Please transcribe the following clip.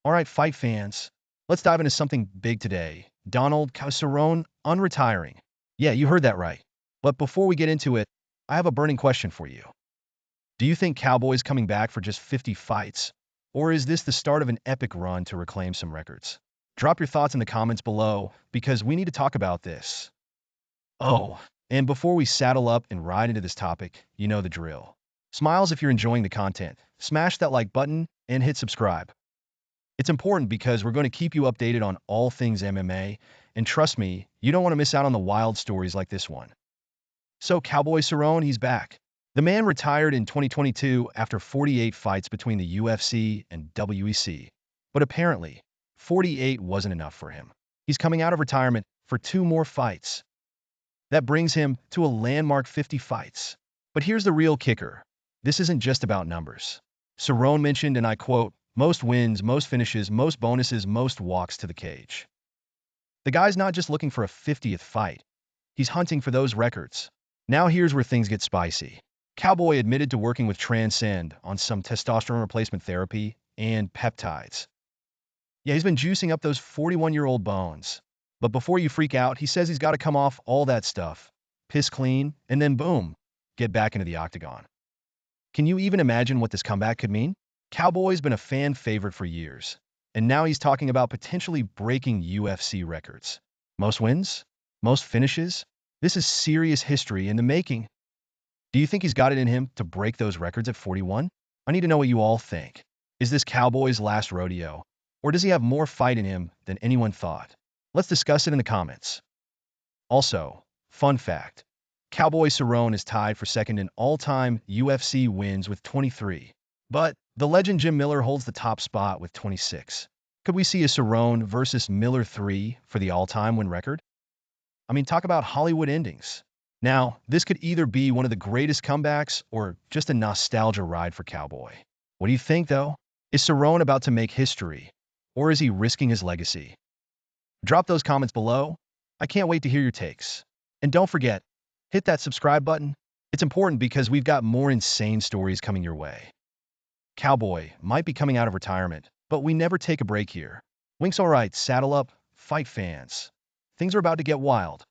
All right, fight fans, let's dive into something big today. Cowboy Cerrone unretiring. Yeah, you heard that right. But before we get into it, I have a burning question for you. Do you think Cowboy's coming back for just 50 fights? Or is this the start of an epic run to reclaim some records? Drop your thoughts in the comments below because we need to talk about this. Oh, and before we saddle up and ride into this topic, you know the drill. Smiles if you're enjoying the content, smash that like button, and hit subscribe. It's important because we're going to keep you updated on all things MMA, and trust me, you don't want to miss out on the wild stories like this one. So Cowboy Cerrone, he's back. The man retired in 2022 after 48 fights between the UFC and WEC. But apparently, 48 wasn't enough for him. He's coming out of retirement for 2 more fights. That brings him to a landmark 50 fights. But here's the real kicker. This isn't just about numbers. Cerrone mentioned, and I quote, most wins, most finishes, most bonuses, most walks to the cage. The guy's not just looking for a 50th fight. He's hunting for those records. Now here's where things get spicy. Cowboy admitted to working with Transcend on some testosterone replacement therapy and peptides. Yeah, he's been juicing up those 41-year-old bones. But before you freak out, he says he's got to come off all that stuff, piss clean, and then boom, get back into the octagon. Can you even imagine what this comeback could mean? Cowboy's been a fan favorite for years, and now he's talking about potentially breaking UFC records. Most wins? Most finishes? This is serious history in the making. Do you think he's got it in him to break those records at 41? I need to know what you all think. Is this Cowboy's last rodeo, or does he have more fight in him than anyone thought? Let's discuss it in the comments. Also, fun fact, Cowboy Cerrone is tied for second in all-time UFC wins with 23. But the legend Jim Miller holds the top spot with 26. Could we see a Cerrone versus Miller 3 for the all-time win record? I mean, talk about Hollywood endings. Now, this could either be one of the greatest comebacks or just a nostalgia ride for Cowboy. What do you think, though? Is Cerrone about to make history, or is he risking his legacy? Drop those comments below. I can't wait to hear your takes. And don't forget, hit that subscribe button. It's important because we've got more insane stories coming your way. Cowboy might be coming out of retirement, but we never take a break here. Wink's all right, saddle up, fight fans. Things are about to get wild.